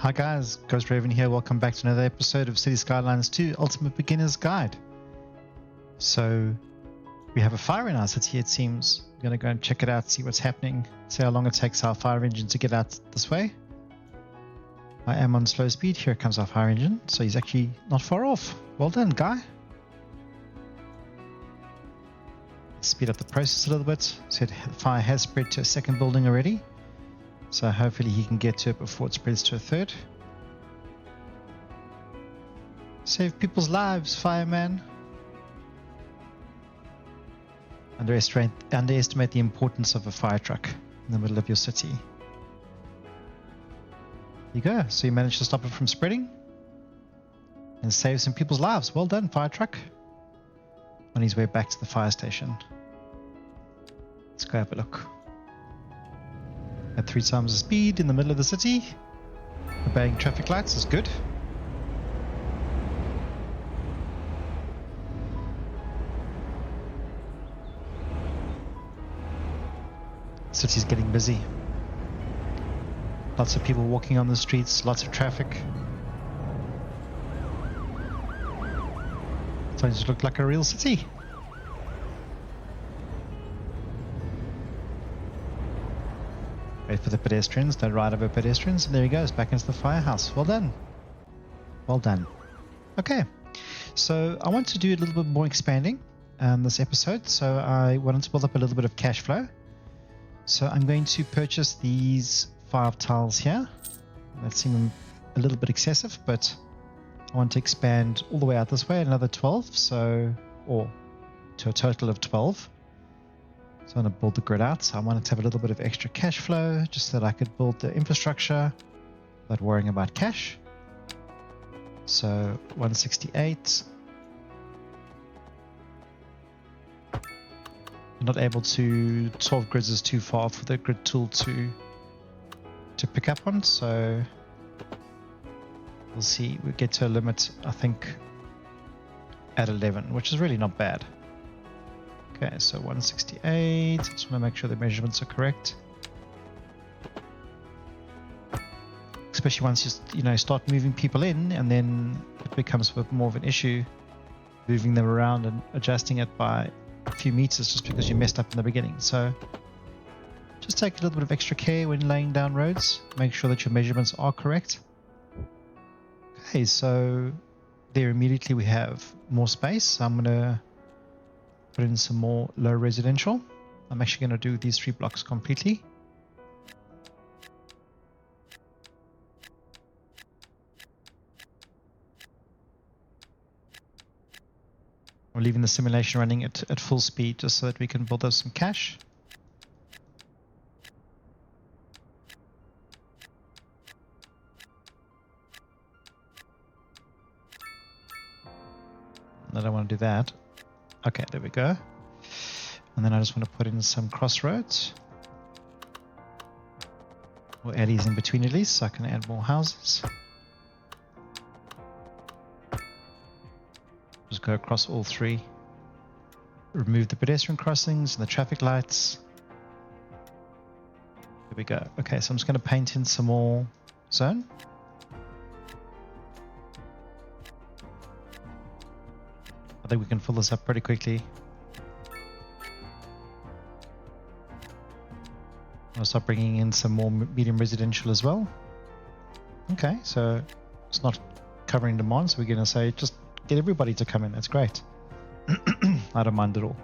Hi guys, Ghost Raven here. Welcome back to another episode of City Skylines 2 Ultimate Beginner's Guide. So, we have a fire in our city, it seems. We're going to go and check it out, see what's happening, see how long it takes our fire engine to get out this way. I am on slow speed. Here comes our fire engine, so he's actually not far off. Well done, guy. Speed up the process a little bit. So the fire has spread to a second building already. So hopefully he can get to it before it spreads to a third. Save people's lives, fireman. Underestimate the importance of a fire truck in the middle of your city. There you go. So you managed to stop it from spreading and save some people's lives. Well done, fire truck. On his way back to the fire station. Let's go have a look. At 3 times the speed in the middle of the city. Obeying traffic lights is good. City's getting busy. Lots of people walking on the streets, lots of traffic. Starting to look like a real city. Wait for the pedestrians, don't ride over pedestrians, and there he goes, back into the firehouse. Well done. Well done. Okay, so I want to do a little bit more expanding this episode, so I wanted to build up a little bit of cash flow. So I'm going to purchase these 5 tiles here. That seems a little bit excessive, but I want to expand all the way out this way, another 12, or to a total of 12. So I'm going to build the grid out. So I wanted to have a little bit of extra cash flow just so that I could build the infrastructure without worrying about cash. So 168. I'm not able to, 12 grids is too far for the grid tool to pick up on. So we'll see. We'll get to a limit, I think, at 11, which is really not bad. Okay, so 168, just want to make sure the measurements are correct. Especially once you start moving people in, and then it becomes a bit more of an issue moving them around and adjusting it by a few meters just because you messed up in the beginning. So just take a little bit of extra care when laying down roads. Make sure that your measurements are correct. Okay, so there immediately we have more space. So I'm going to put in some more low residential. I'm actually going to do these 3 blocks completely. I'm leaving the simulation running at full speed just so that we can build up some cash. I don't want to do that. Okay, there we go. And then I just want to put in some crossroads. Or alleys in between at least, so I can add more houses. Just go across all 3. Remove the pedestrian crossings and the traffic lights. There we go. Okay, so I'm just going to paint in some more zone. I think we can fill this up pretty quickly. I'll start bringing in some more medium residential as well. Okay, so it's not covering demand, so we're going to say just get everybody to come in. That's great. I don't mind at all.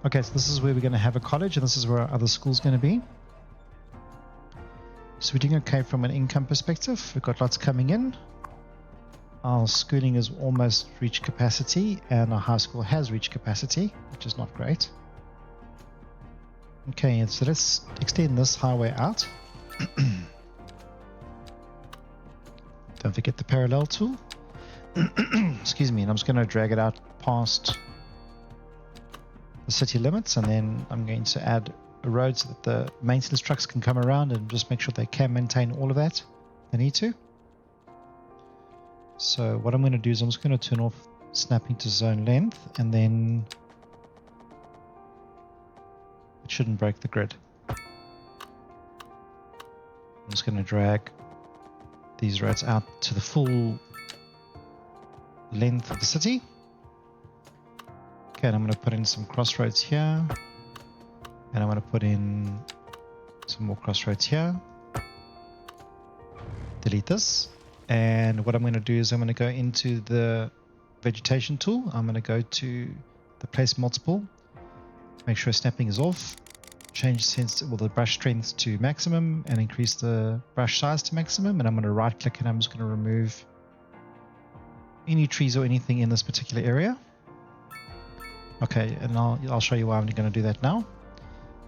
Okay, so this is where we're going to have a college, and this is where our other school's going to be. So we're doing okay from an income perspective. We've got lots coming in. Our schooling has almost reached capacity, and our high school has reached capacity, which is not great. Okay, so let's extend this highway out. Don't forget the parallel tool. Excuse me, and I'm just going to drag it out past the city limits, and then I'm going to add a road so that the maintenance trucks can come around and just make sure they can maintain all of that. They need to. So what I'm going to do is I'm just going to turn off snapping to zone length, and then it shouldn't break the grid. I'm just going to drag these roads out to the full length of the city. Okay, and I'm going to put in some crossroads here, and I'm going to put in some more crossroads here. Delete this, and what I'm going to do is I'm going to go into the vegetation tool. I'm going to go to the place multiple, make sure snapping is off, change the brush strength to maximum, and increase the brush size to maximum. And I'm going to right click and I'm just going to remove any trees or anything in this particular area. Okay, and I'll show you why I'm going to do that now.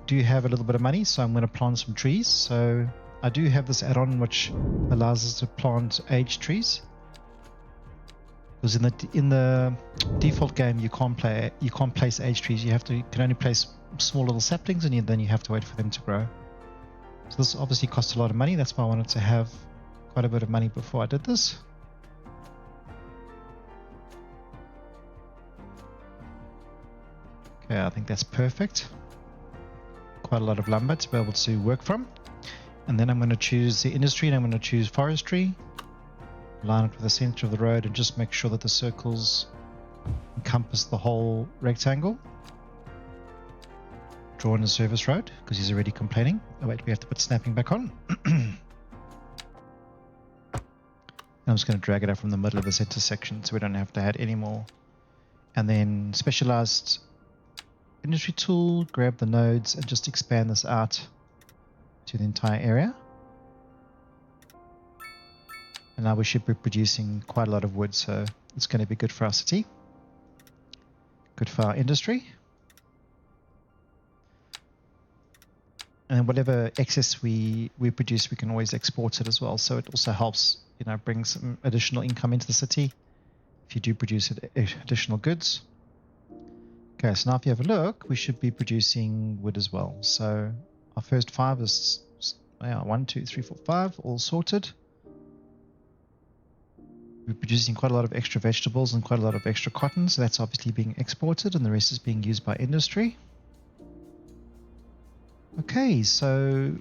Do have a little bit of money, so I'm going to plant some trees. So I do have this add-on which allows us to plant aged trees, because in the default game you can't place aged trees. You can only place small little saplings, and then you have to wait for them to grow. So this obviously costs a lot of money. That's why I wanted to have quite a bit of money before I did this. Okay, I think that's perfect. Quite a lot of lumber to be able to work from. And then I'm going to choose the industry, and I'm going to choose forestry. Line it with the center of the road and just make sure that the circles encompass the whole rectangle. Draw in the service road, because he's already complaining. Oh wait, we have to put snapping back on. I'm just going to drag it out from the middle of this intersection so we don't have to add any more. And then specialized industry tool, grab the nodes and just expand this out to the entire area. And now we should be producing quite a lot of wood, so it's going to be good for our city, good for our industry. And whatever excess we produce, we can always export it as well. So it also helps, bring some additional income into the city if you do produce additional goods. Okay, so now if you have a look, we should be producing wood as well. So our first 5 is 1, 2, 3, 4, 5, all sorted. We're producing quite a lot of extra vegetables and quite a lot of extra cotton, so that's obviously being exported, and the rest is being used by industry. Okay, so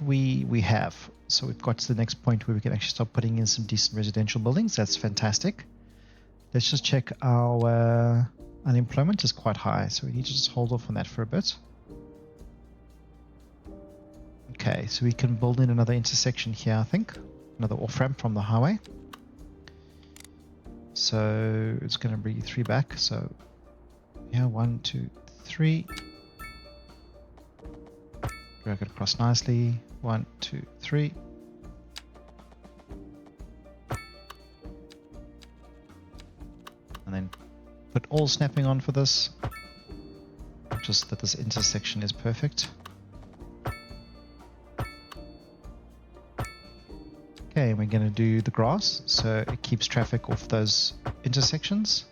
we have. So we've got to the next point where we can actually start putting in some decent residential buildings. That's fantastic. Let's just check our unemployment is quite high, so we need to just hold off on that for a bit. Okay, so we can build in another intersection here, I think. Another off-ramp from the highway. So it's going to bring 3 back. So yeah, 1, 2, 3. Drag it across nicely. 1, 2, 3. And then put all snapping on for this. Just that this intersection is perfect. Okay, we're going to do the grass, so it keeps traffic off those intersections,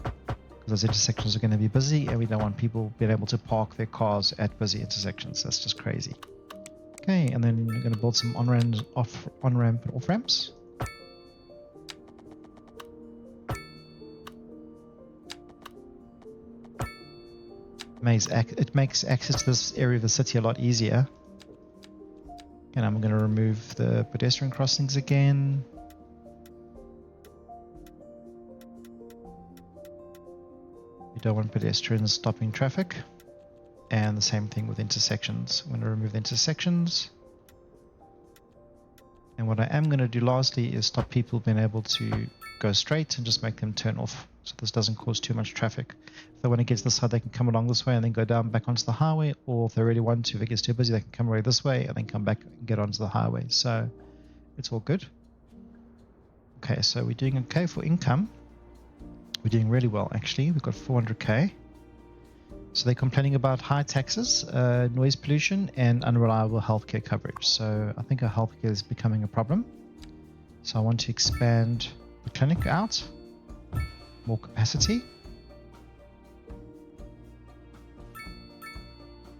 because those intersections are going to be busy, and we don't want people being able to park their cars at busy intersections. That's just crazy. Okay, and then we're going to build some on-ramp and off-ramps. It makes access to this area of the city a lot easier. And I'm going to remove the pedestrian crossings again. You don't want pedestrians stopping traffic. And the same thing with intersections. I'm going to remove the intersections. And what I am going to do lastly is stop people being able to go straight and just make them turn off, so this doesn't cause too much traffic. If they want to get to this side, they can come along this way and then go down back onto the highway, or if they really want to, if it gets too busy, they can come away this way and then come back and get onto the highway. So it's all good. Okay, so we're doing okay for income. We're doing really well, actually. We've got 400k. So they're complaining about high taxes, noise pollution, and unreliable healthcare coverage. So I think our healthcare is becoming a problem. So I want to expand the clinic out, more capacity.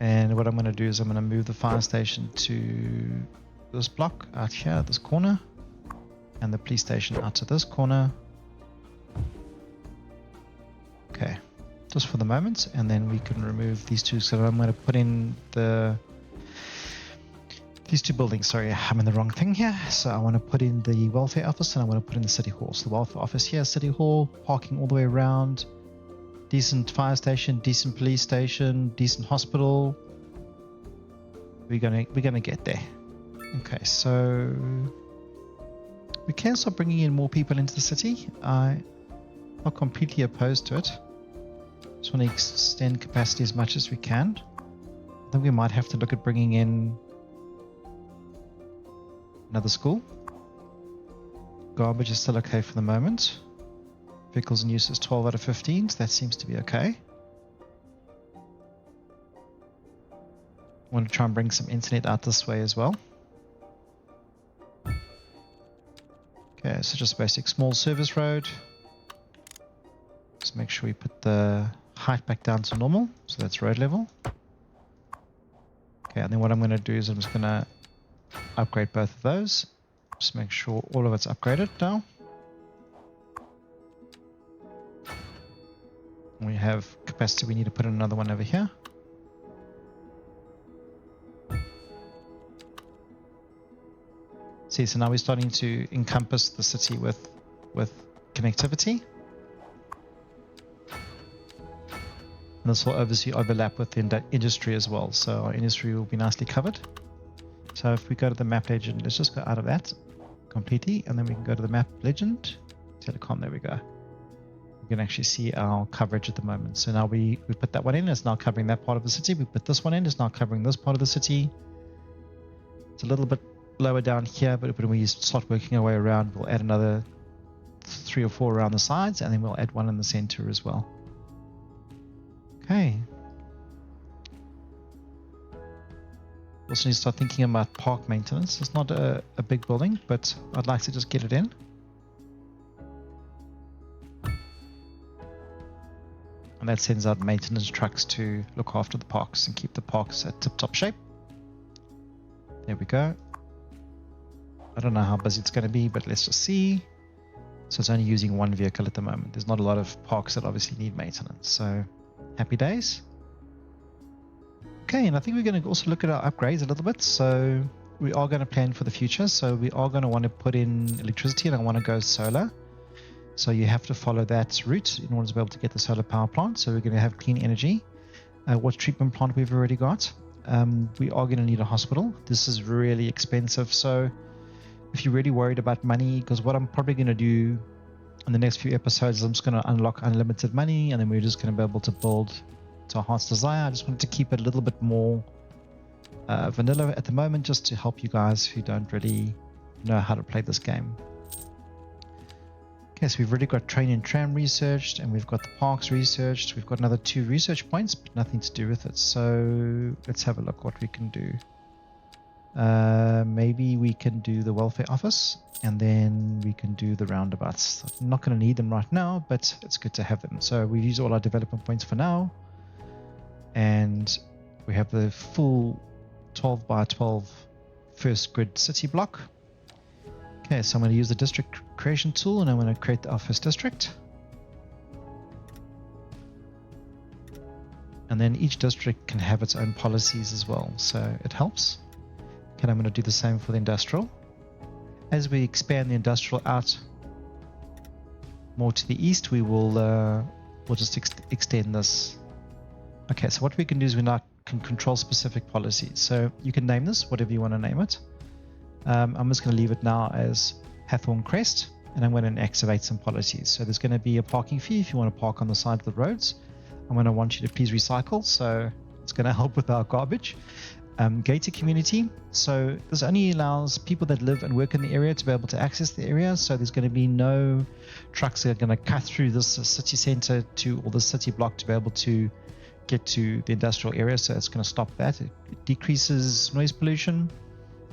And what I'm going to do is I'm going to move the fire station to this block out here, this corner, and the police station out to this corner. Okay, just for the moment, and then we can remove these two. So I'm going to put in the these two buildings, sorry, I'm in the wrong thing here. So I want to put in the welfare office and I want to put in the city hall. So the welfare office here, city hall, parking all the way around, decent fire station, decent police station, decent hospital. We're gonna get there. Okay, so we can start bringing in more people into the city. I'm not completely opposed to it. Just want to extend capacity as much as we can. I think we might have to look at bringing in another school. Garbage is still okay for the moment. Vehicles in use is 12 out of 15, so that seems to be okay. I want to try and bring some internet out this way as well. Okay, so just basic small service road. Just make sure we put the height back down to normal, so that's road level. Okay, and then what I'm going to do is I'm just going to upgrade both of those. Just make sure all of it's upgraded now. We have capacity, we need to put in another one over here. See, so now we're starting to encompass the city with connectivity. And this will obviously overlap with the industry as well, so our industry will be nicely covered. So if we go to the map legend, let's just go out of that completely, and then we can go to the map legend, telecom, there we go. We can actually see our coverage at the moment. So now we put that one in, it's now covering that part of the city. We put this one in, it's now covering this part of the city. It's a little bit lower down here, but when we start working our way around, we'll add another 3 or 4 around the sides, and then we'll add one in the center as well. Okay. Also need to start thinking about park maintenance. It's not a big building, but I'd like to just get it in. And that sends out maintenance trucks to look after the parks and keep the parks at tip-top shape. There we go. I don't know how busy it's going to be, but let's just see. So it's only using one vehicle at the moment. There's not a lot of parks that obviously need maintenance. So happy days. Okay, and I think we're going to also look at our upgrades a little bit. So we are going to plan for the future. So we are going to want to put in electricity, and I want to go solar. So you have to follow that route in order to be able to get the solar power plant. So we're going to have clean energy. What treatment plant we've already got. We are going to need a hospital. This is really expensive. So if you're really worried about money, because what I'm probably going to do in the next few episodes is I'm just going to unlock unlimited money, and then we're just going to be able to build to our heart's desire. I just wanted to keep it a little bit more vanilla at the moment, just to help you guys who don't really know how to play this game. Okay, so we've already got train and tram researched, and we've got the parks researched. We've got another 2 research points, but nothing to do with it. So let's have a look what we can do. Maybe we can do the welfare office, and then we can do the roundabouts. I'm not going to need them right now, but it's good to have them. So we've used all our development points for now, and we have the full 12 by 12 first grid city block. Okay, so I'm going to use the district creation tool, and I'm going to create our first district. And then each district can have its own policies as well, so it helps. Okay, I'm going to do the same for the industrial. As we expand the industrial out more to the east, we'll just extend this. Okay, so what we can do is we now can control specific policies. So you can name this whatever you want to name it. I'm just going to leave it now as Hathorn Crest, and I'm going to activate some policies. So there's going to be a parking fee if you want to park on the side of the roads. I'm going to want you to please recycle, so it's going to help with our garbage. Gated community, so this only allows people that live and work in the area to be able to access the area. So there's going to be no trucks that are going to cut through this city center or the city block to be able to get to the industrial area. So it's going to stop that. It decreases noise pollution,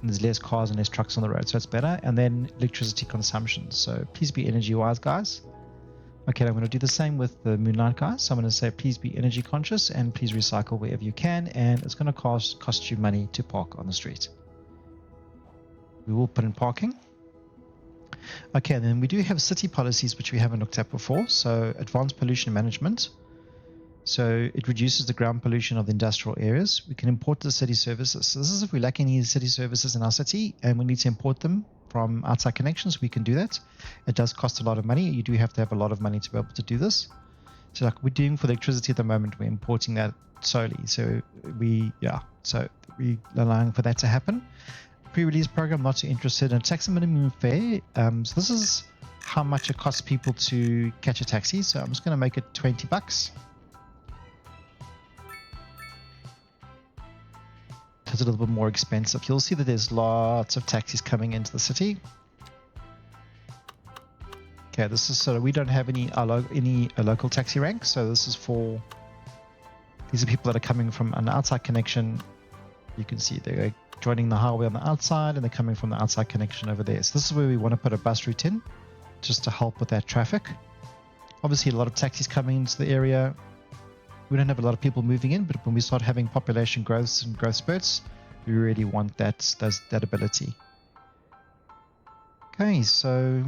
and there's less cars and less trucks on the road, so it's better. And then electricity consumption, so please be energy wise, guys. Okay, I'm going to do the same with the Moonlight guys. So I'm going to say please be energy conscious and please recycle wherever you can, and it's going to cost you money to park on the street. We will put in parking. Okay, and then we do have city policies which we haven't looked at before. So advanced pollution management. So it reduces the ground pollution of the industrial areas. We can import the city services. So this is if we lack any city services in our city and we need to import them from outside connections, we can do that. It does cost a lot of money. You do have to have a lot of money to be able to do this. So like we're doing for electricity at the moment, we're importing that solely. So we're allowing for that to happen. Pre-release program, not too interested in taxi minimum fare. So this is how much it costs people to catch a taxi. So I'm just going to make it $20. It's a little bit more expensive. You'll see that there's lots of taxis coming into the city. Okay, this is so we don't have any local taxi ranks. So this is for these are people that are coming from an outside connection. You can see they're joining the highway on the outside and they're coming from the outside connection over there. So this is where we want to put a bus route in just to help with that traffic. Obviously, a lot of taxis coming into the area. We don't have a lot of people moving in, but when we start having population growths and growth spurts, we really want that ability. Okay, so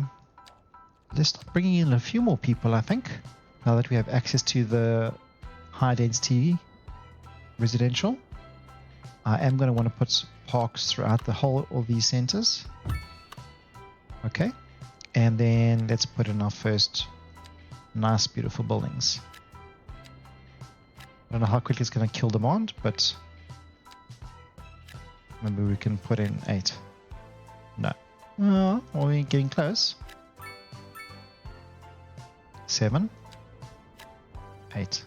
let's start bringing in a few more people, I think, now that we have access to the high density residential. I am going to want to put parks throughout all these centers. Okay, and then let's put in our first nice, beautiful buildings. I don't know how quickly it's going to kill demand, but maybe we can put in 8. No. Oh, are we getting close? 7. 8.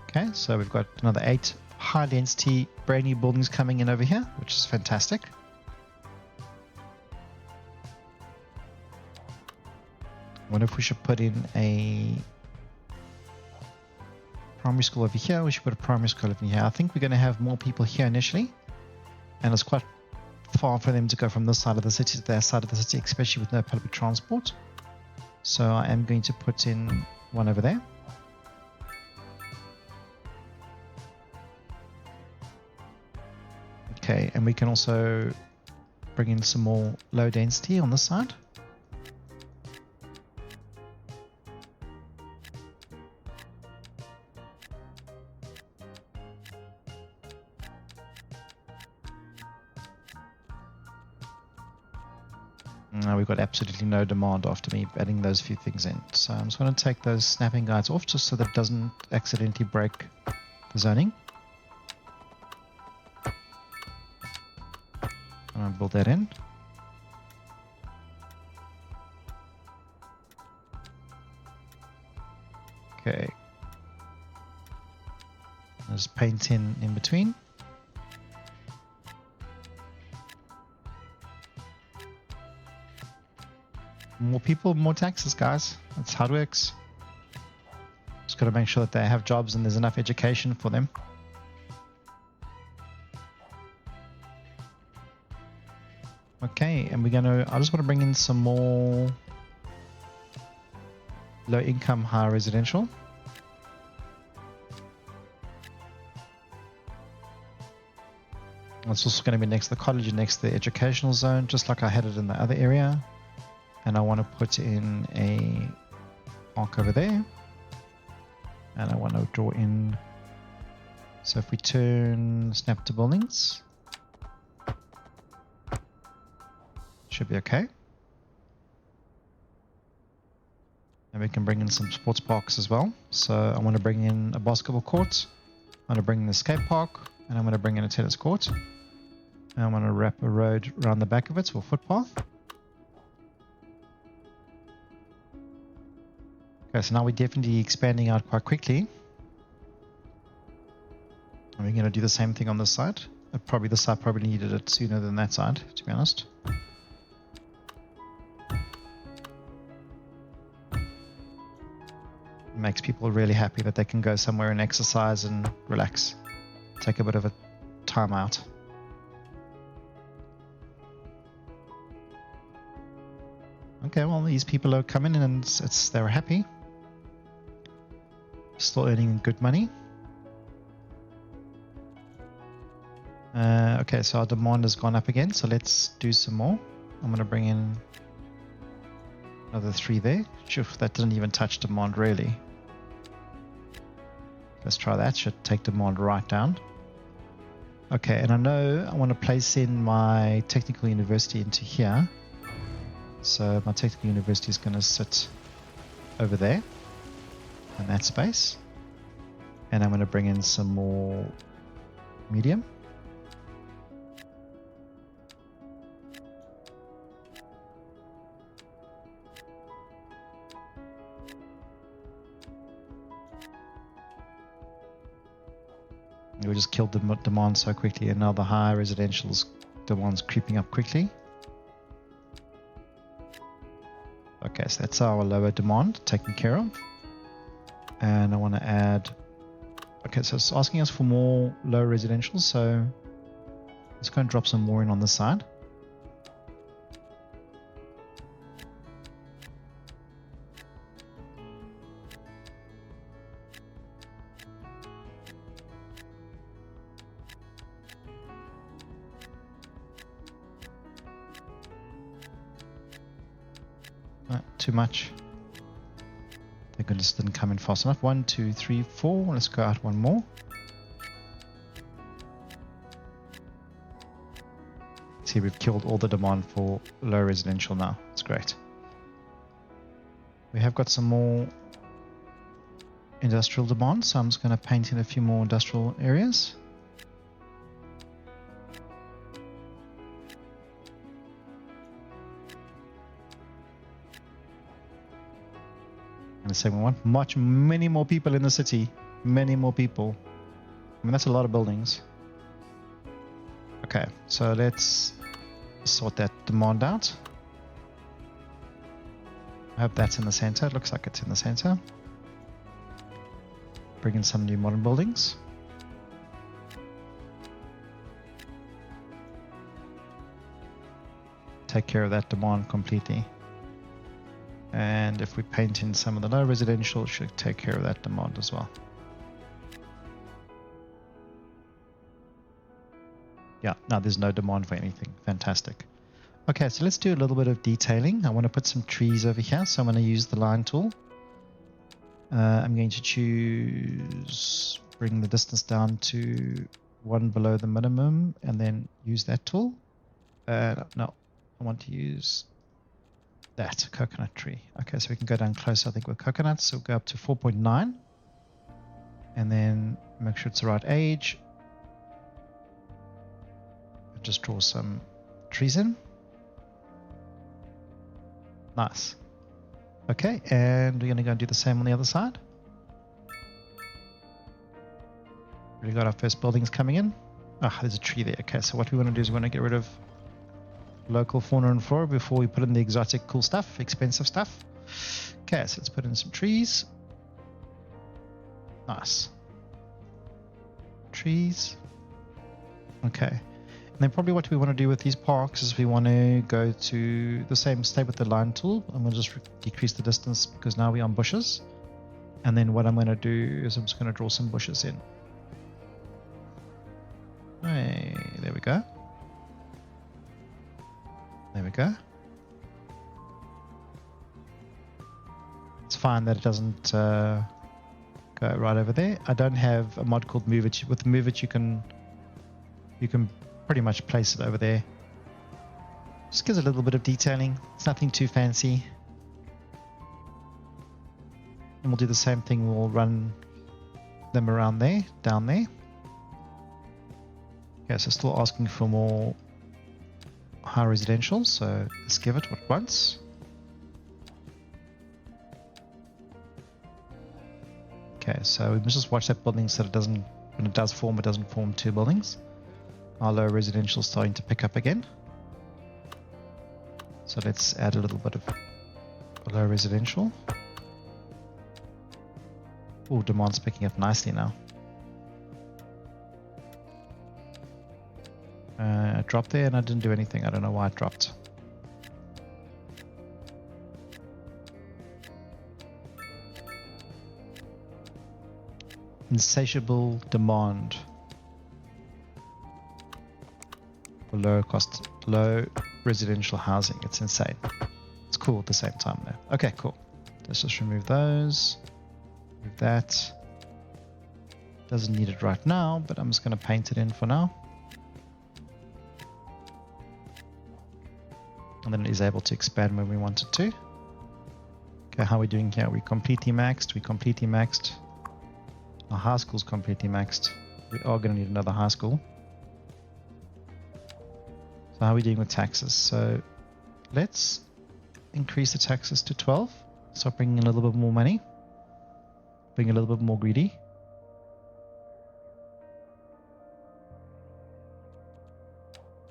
Okay, so we've got another 8 high density brand new buildings coming in over here, which is fantastic. I wonder if we should put in a primary school over here. We should put a primary school over here. I think we're going to have more people here initially, and it's quite far for them to go from this side of the city to that side of the city, especially with no public transport. So I am going to put in one over there. Okay, and we can also bring in some more low density on this side. Now we've got absolutely no demand after me adding those few things in. So I'm just going to take those snapping guides off just so that it doesn't accidentally break the zoning. I'm going to build that in. Okay. There's paint in between. More people, more taxes, guys. That's how it works. Just got to make sure that they have jobs and there's enough education for them. Okay, and I just want to bring in some more low income, high residential. It's also going to be next to the college and next to the educational zone, just like I had it in the other area. And I want to put in a park over there. And I want to draw in, so if we turn snap to buildings, should be okay. And we can bring in some sports parks as well. So I want to bring in a basketball court. I want to bring in a skate park, and I'm going to bring in a tennis court. And I want to wrap a road around the back of it, so a footpath. Okay, so now we're definitely expanding out quite quickly. And we're going to do the same thing on this side. This side probably needed it sooner than that side, to be honest. It makes people really happy that they can go somewhere and exercise and relax. Take a bit of a time out. Okay, well, these people are coming in and they're happy. Still earning good money. Okay, so our demand has gone up again, so let's do some more. I'm going to bring in another 3 there. Sure, that didn't even touch demand really. Let's try that. Should take demand right down. Okay, and I know I want to place in my technical university into here. So my technical university is going to sit over there in that space. And I'm going to bring in some more medium. We just killed the demand so quickly, and now the higher residential's demand's creeping up quickly. Okay, so that's our lower demand taken care of. And I want to add... Okay, so it's asking us for more low residential, so let's go and drop some more in on the side. Too much. Thank goodness it didn't come in fast enough. 1, 2, 3, 4. Let's go out one more. See, we've killed all the demand for low residential now. It's great. We have got some more industrial demand, so I'm just going to paint in a few more industrial areas. The second one, many more people in the city, many more people. I mean, that's a lot of buildings. Okay, so let's sort that demand out. I hope that's in the center. It looks like it's in the center. Bring in some new modern buildings. Take care of that demand completely. And if we paint in some of the low residential, it should take care of that demand as well. Yeah, now there's no demand for anything. Fantastic. Okay, so let's do a little bit of detailing. I want to put some trees over here, so I'm going to use the line tool. I'm going to choose, bring the distance down to 1 below the minimum, and then use that tool. No, I want to use that coconut tree. Okay, so we can go down closer, I think, with coconuts. So we'll go up to 4.9 and then make sure it's the right age. Just draw some trees in. Nice. Okay, and we're going to go and do the same on the other side. We got our first buildings coming in. Ah, there's a tree there. Okay, so what we want to do is we want to get rid of local fauna and flora before we put in the exotic cool stuff, expensive stuff. Okay, so let's put in some trees. Nice. Trees. Okay. And then probably what we want to do with these parks is we want to go to the same, stay with the line tool. I'm going to just decrease the distance because now we're on bushes. And then what I'm going to do is I'm just going to draw some bushes in. Hey, there we go. There we go. It's fine that it doesn't go right over there. I don't have a mod called Move It. With Move It, you can pretty much place it over there. Just gives a little bit of detailing. It's nothing too fancy. And we'll do the same thing. We'll run them around there, down there. Okay, so still asking for more high residential, so let's give it what it wants. Okay, so we must just watch that building so that it doesn't, when it does form, it doesn't form two buildings. Our low residential is starting to pick up again. So let's add a little bit of low residential. Oh, demand's picking up nicely now. It dropped there and I didn't do anything. I don't know why it dropped. Insatiable demand for low residential housing. It's insane. It's cool at the same time though. Okay, cool. Let's just remove those. Remove that. Doesn't need it right now, but I'm just going to paint it in for now. And then it is able to expand when we want it to. Okay, how are we doing here? We're completely maxed. We're completely maxed. Our high school's completely maxed. We are going to need another high school. So how are we doing with taxes? So let's increase the taxes to 12. Start bringing in a little bit more money. Being a little bit more greedy.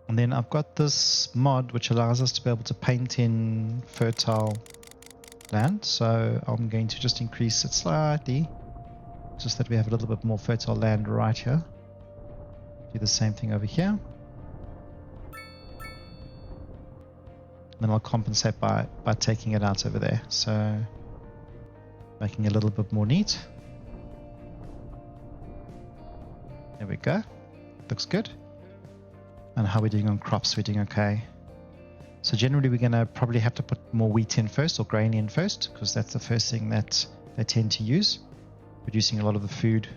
And then I've got this mod which allows us to be able to paint in fertile land. So I'm going to just increase it slightly, just that we have a little bit more fertile land right here. Do the same thing over here. And then I'll compensate by taking it out over there. So making it a little bit more neat. There we go. Looks good. And how are we doing on crops? We're doing okay. So generally we're going to probably have to put more wheat in first, or grain in first, because that's the first thing that they tend to use, producing a lot of the food.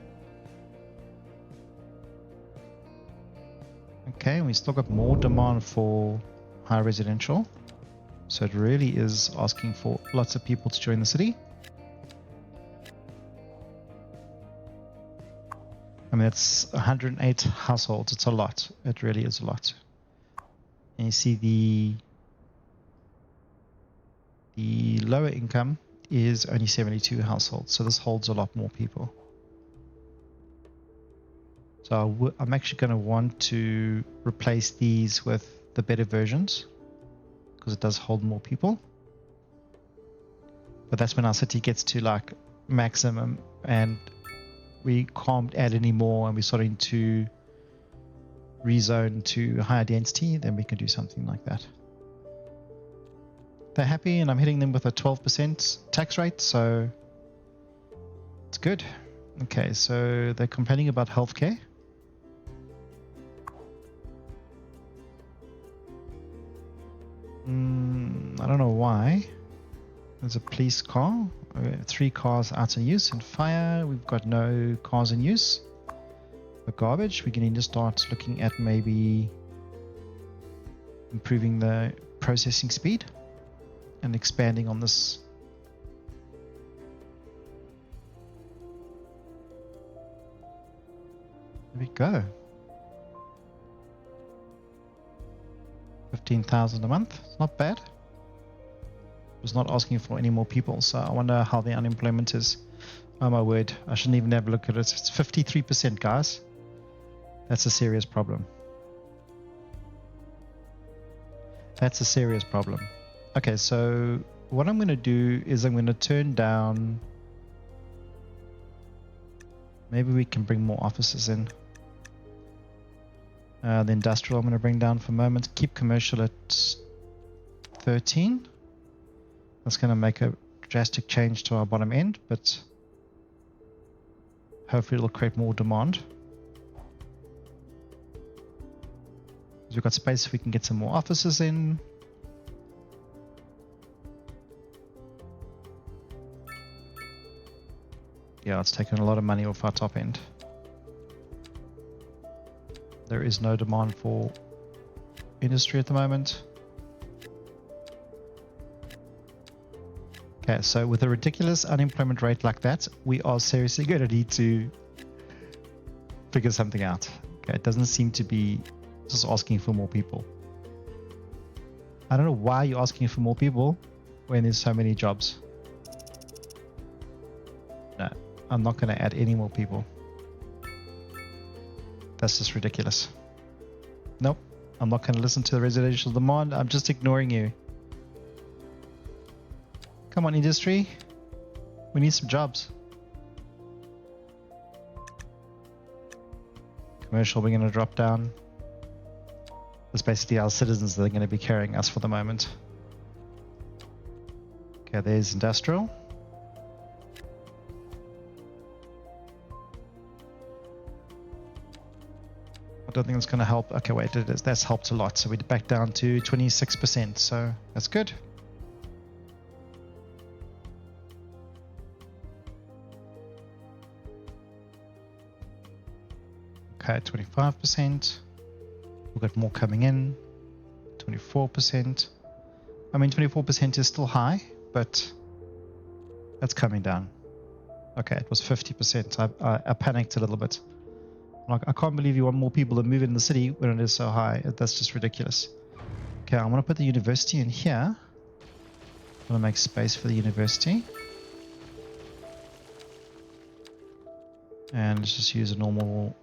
Okay, we still got more demand for high residential. So it really is asking for lots of people to join the city. I mean, it's 108 households. It's a lot. It really is a lot. And you see the lower income is only 72 households. So this holds a lot more people. So I'm actually going to want to replace these with the better versions, because it does hold more people. But that's when our city gets to like maximum and we can't add any more, and we're starting to rezone to higher density, then we can do something like that. They're happy, and I'm hitting them with a 12% tax rate, so it's good. Okay, so they're complaining about healthcare. I don't know why. There's a police car. 3 cars out in use. And fire, we've got no cars in use. The garbage, we're going to start looking at maybe improving the processing speed and expanding on this. There we go. 15,000 a month. It's not bad. Was not asking for any more people, so I wonder how the unemployment is. Oh my word, I shouldn't even have a look at it. It's 53%, guys. That's a serious problem. That's a serious problem. Okay, so what I'm going to do is I'm going to turn down. Maybe we can bring more offices in. The industrial I'm going to bring down for a moment. Keep commercial at 13. That's going to make a drastic change to our bottom end, but hopefully it'll create more demand. Because we've got space, we can get some more offices in. Yeah, it's taken a lot of money off our top end. There is no demand for industry at the moment. Okay, so with a ridiculous unemployment rate like that, we are seriously going to need to figure something out. Okay, it doesn't seem to be just asking for more people. I don't know why you're asking for more people when there's so many jobs. No, I'm not going to add any more people. That's just ridiculous. Nope, I'm not going to listen to the residential demand. I'm just ignoring you. Come on, industry. We need some jobs. Commercial, we're going to drop down. That's basically our citizens that are going to be carrying us for the moment. Okay, there's industrial. I don't think that's going to help. Okay, wait, it is. That's helped a lot. So we're back down to 26%. So that's good. Okay, 25%. We've got more coming in. 24%. I mean, 24% is still high, but that's coming down. Okay, it was 50%. I panicked a little bit. Like, I can't believe you want more people to move in the city when it is so high. That's just ridiculous. Okay, I'm going to put the university in here. I'm going to make space for the university. And let's just use a normal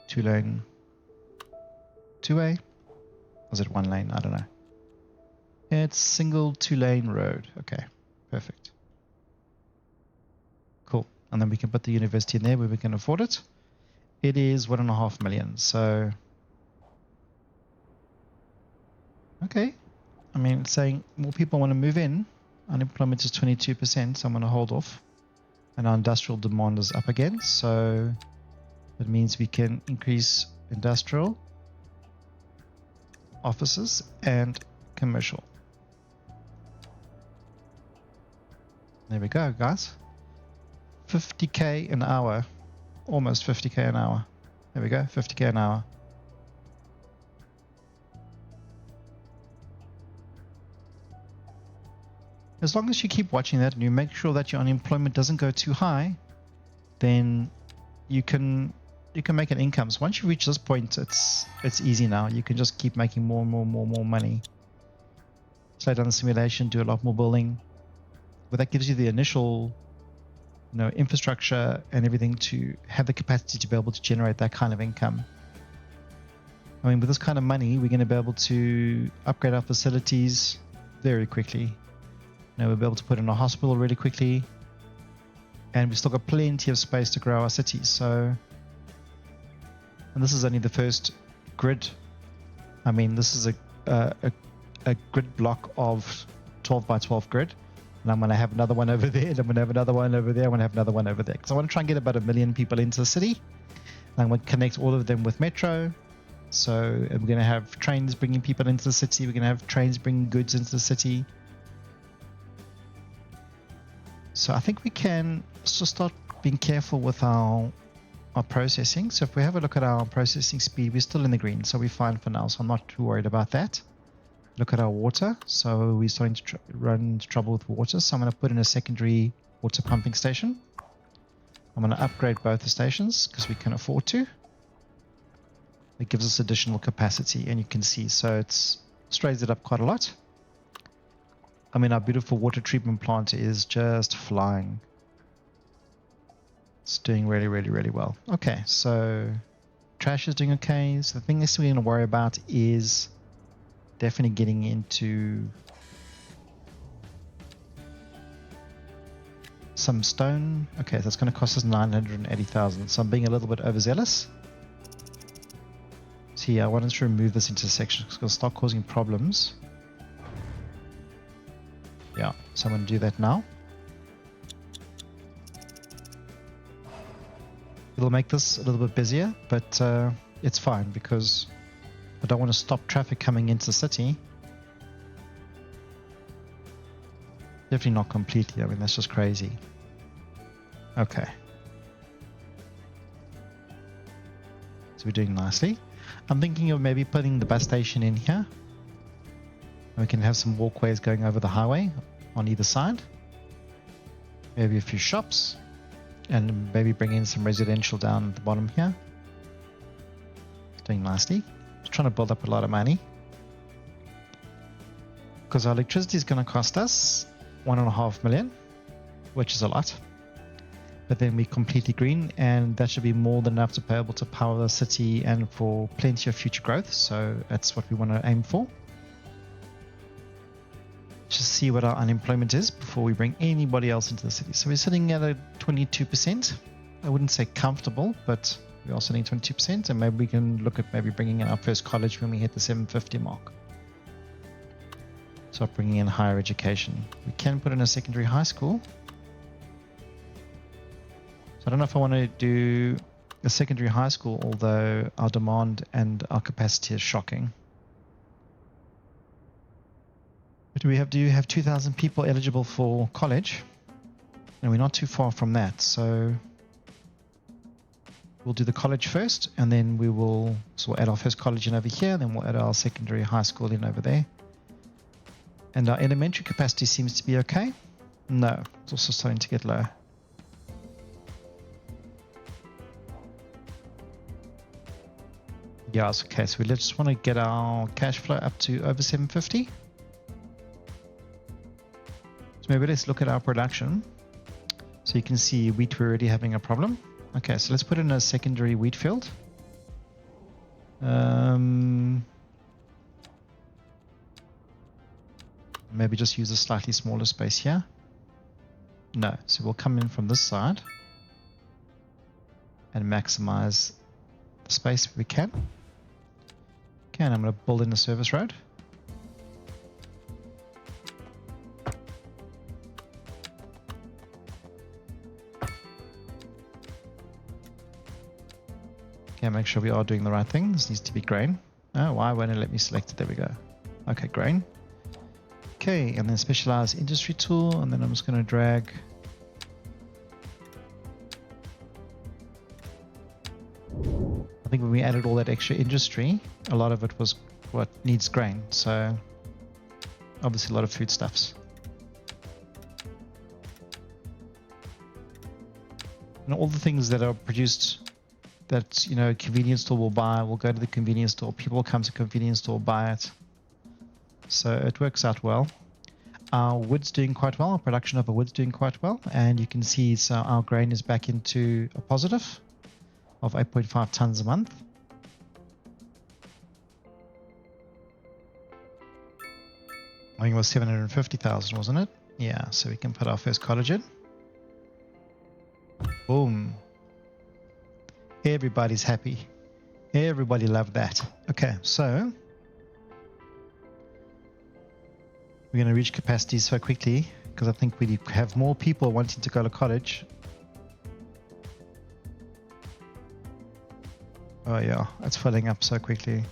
two-way. Was it one lane? I don't know. It's single two-lane road. Okay, perfect. Cool. And then we can put the university in there where we can afford it. It is 1.5 million. So, okay. I mean, it's saying more people want to move in. Unemployment is 22%. So I'm going to hold off. And our industrial demand is up again. So that means we can increase industrial, offices, and commercial. There we go, guys. 50k an hour. Almost 50k an hour. There we go, 50k an hour. As long as you keep watching that and you make sure that your unemployment doesn't go too high, then you can make an income. So once you reach this point, it's easy now. You can just keep making more money. Slow down the simulation, do a lot more building. But that gives you the initial, infrastructure and everything to have the capacity to be able to generate that kind of income. I mean, with this kind of money, we're going to be able to upgrade our facilities very quickly. We'll be able to put in a hospital really quickly. And we've still got plenty of space to grow our cities. So, and this is only the first grid. I mean, this is a grid block of 12 by 12 grid. And I'm going to have another one over there. And I'm going to have another one over there. I'm going to have another one over there. Because I want to try and get about 1 million people into the city. And I'm going to connect all of them with metro. So we're going to have trains bringing people into the city. We're going to have trains bringing goods into the city. So I think we can just start being careful with our processing. So if we have a look at our processing speed, we're still in the green. So we're fine for now. So I'm not too worried about that. Look at our water. So we're starting to run into trouble with water. So I'm going to put in a secondary water pumping station. I'm going to upgrade both the stations because we can afford to. It gives us additional capacity, and you can see, so it's straightens it up quite a lot. I mean, our beautiful water treatment plant is just flying. It's doing really, really, really well. Okay, so trash is doing okay. So the thing that we're going to worry about is definitely getting into some stone. Okay, that's going to cost us 980,000. So I'm being a little bit overzealous. See, I wanted to remove this intersection because it's going to start causing problems. Yeah, so I'm going to do that now. It'll make this a little bit busier, but it's fine because I don't want to stop traffic coming into the city. Definitely not completely. I mean, that's just crazy. Okay. So we're doing nicely. I'm thinking of maybe putting the bus station in here. We can have some walkways going over the highway on either side. Maybe a few shops. And maybe bring in some residential down at the bottom here. Doing nicely. Just trying to build up a lot of money. Because our electricity is going to cost us 1.5 million, which is a lot. But then we're completely green, and that should be more than enough to be able to power the city and for plenty of future growth. So that's what we want to aim for. Just see what our unemployment is before we bring anybody else into the city. So we're sitting at a 22%. I wouldn't say comfortable, but we're also sitting 22%, and maybe we can look at maybe bringing in our first college when we hit the 750 mark. So bringing in higher education. We can put in a secondary high school. So I don't know if I want to do a secondary high school, although our demand and our capacity is shocking. But do you have 2,000 people eligible for college? And we're not too far from that, so we'll do the college first, and then we'll add our first college in over here, and then we'll add our secondary high school in over there. And our elementary capacity seems to be okay. No, it's also starting to get low. Yeah, it's okay. So we just want to get our cash flow up to over 750. So maybe let's look at our production. So you can see wheat, we're already having a problem. Okay, so let's put in a secondary wheat field. Maybe just use a slightly smaller space here. No, so we'll come in from this side and maximize the space if we can. Okay, and I'm going to build in a service road. Okay, make sure we are doing the right thing. This needs to be grain. Oh, why won't it let me select it? There we go. Okay, grain. Okay, and then specialized industry tool, and then I'm just going to drag. I think when we added all that extra industry, a lot of it was what needs grain. So obviously a lot of foodstuffs. And all the things that are produced that, you know, a convenience store will buy, will go to the convenience store. People will come to the convenience store, buy it. So it works out well. Our wood's doing quite well. Our production of our wood's doing quite well. And you can see so our grain is back into a positive of 8.5 tons a month. I think it was 750,000, wasn't it? Yeah, so we can put our first cottage in. Boom. Everybody's happy. Everybody loved that. Okay, so we're going to reach capacity so quickly because I think we have more people wanting to go to college. Oh yeah, it's filling up so quickly.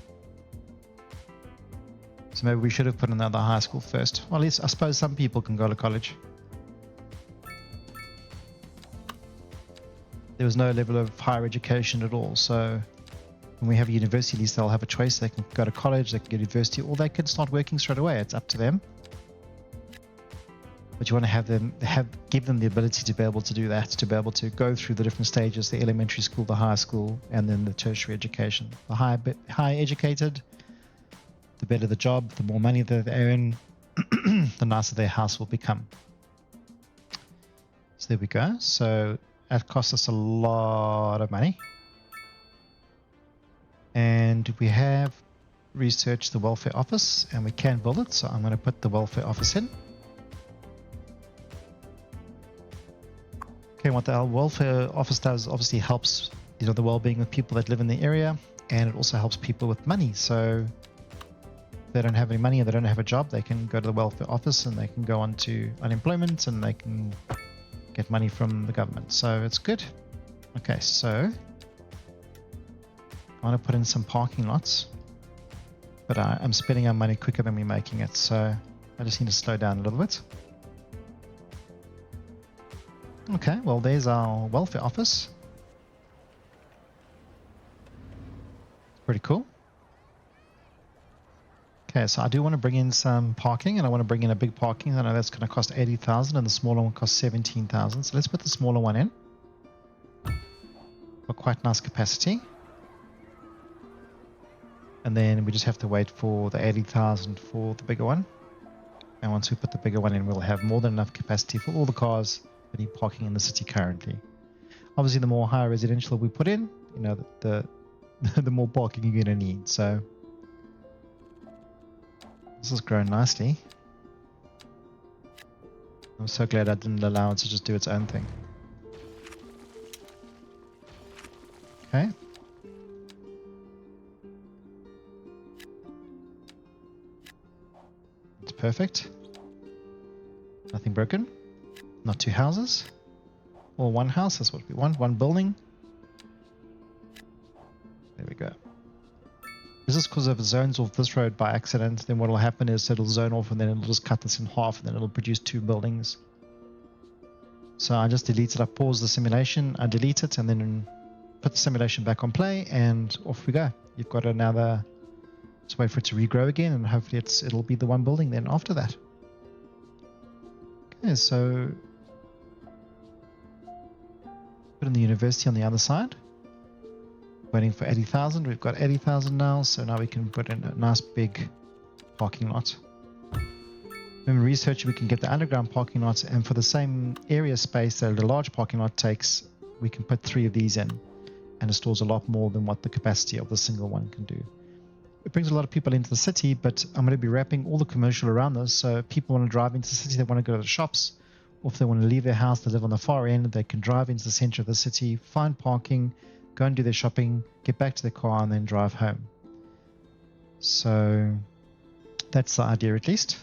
So maybe we should have put another high school first. Well, at least I suppose some people can go to college. There was no level of higher education at all. So when we have a university, at least they'll have a choice. They can go to college, they can go to university, or they can start working straight away. It's up to them. But you want to have them give them the ability to be able to do that, to be able to go through the different stages, the elementary school, the high school, and then the tertiary education. The higher educated, the better the job, the more money they earn, the nicer their house will become. So there we go. So that costs us a lot of money. And we have researched the welfare office, and we can build it. So I'm going to put the welfare office in. Okay, what the welfare office does obviously helps, you know, the well-being of people that live in the area, and it also helps people with money. So if they don't have any money and they don't have a job, they can go to the welfare office and they can go on to unemployment and they can get money from the government. So it's good. Okay, so I want to put in some parking lots, but I'm spending our money quicker than we're making it. So I just need to slow down a little bit. Okay, well, there's our welfare office. Pretty cool. Okay, so I do want to bring in some parking, and I want to bring in a big parking. I know that's going to cost 80,000, and the smaller one costs 17,000. So let's put the smaller one in. Got quite nice capacity. And then we just have to wait for the 80,000 for the bigger one. And once we put the bigger one in, we'll have more than enough capacity for all the cars that need parking in the city currently. Obviously, the more higher residential we put in, you know, the more parking you're going to need. So this has grown nicely. I'm so glad I didn't allow it to just do its own thing. Okay. It's perfect. Nothing broken. Not two houses. Or one house, that's what we want. One building. There we go. This is because if it zones off this road by accident, then what will happen is it'll zone off and then it'll just cut this in half and then it'll produce two buildings. So I just delete it. I pause the simulation, I delete it, and then put the simulation back on play, and off we go. You've got another, let's wait for it to regrow again, and hopefully it'll be the one building then after that. Okay, so put in the university on the other side. Waiting for 80,000. We've got 80,000 now, so now we can put in a nice big parking lot. When we research, we can get the underground parking lots, and for the same area space that a large parking lot takes, we can put 3 of these in, and it stores a lot more than what the capacity of the single one can do. It brings a lot of people into the city, but I'm going to be wrapping all the commercial around this, so if people want to drive into the city, they want to go to the shops, or if they want to leave their house, they live on the far end, they can drive into the center of the city, find parking, go and do their shopping, get back to their car, and then drive home. So that's the idea, at least.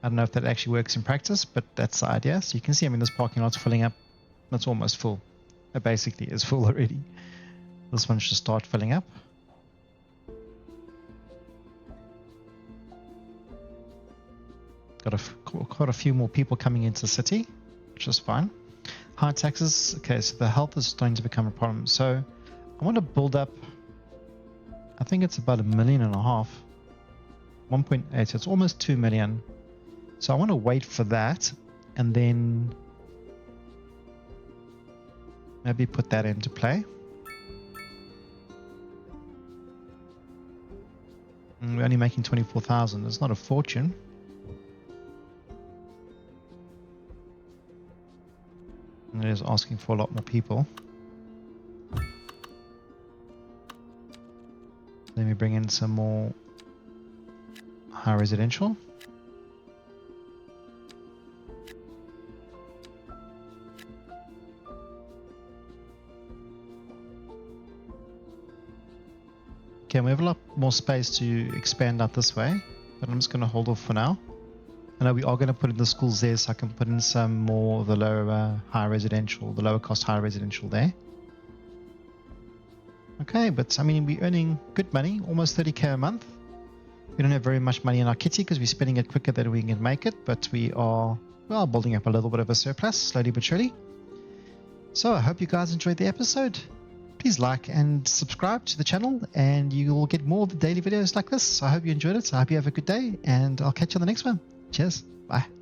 I don't know if that actually works in practice, but that's the idea. So you can see, I mean, this parking lot's filling up. That's almost full. It basically is full already. This one should start filling up. Got quite a few more people coming into the city, which is fine. High taxes. Okay, so the health is starting to become a problem. So I want to build up, I think it's about 1.5 million. 1.8, so it's almost 2 million. So I want to wait for that and then maybe put that into play. And we're only making 24,000. It's not a fortune. And it is asking for a lot more people. Let me bring in some more high residential. Okay, we have a lot more space to expand out this way, but I'm just going to hold off for now. I know we are going to put in the schools there, so I can put in some more of the lower high residential, the lower cost high residential there. Okay, but I mean, we're earning good money, almost 30k a month. We don't have very much money in our kitty because we're spending it quicker than we can make it, but we are, well, building up a little bit of a surplus, slowly but surely. So I hope you guys enjoyed the episode. Please like and subscribe to the channel, and you will get more of the daily videos like this. I hope you enjoyed it. I hope you have a good day, and I'll catch you on the next one. Cheers. Bye.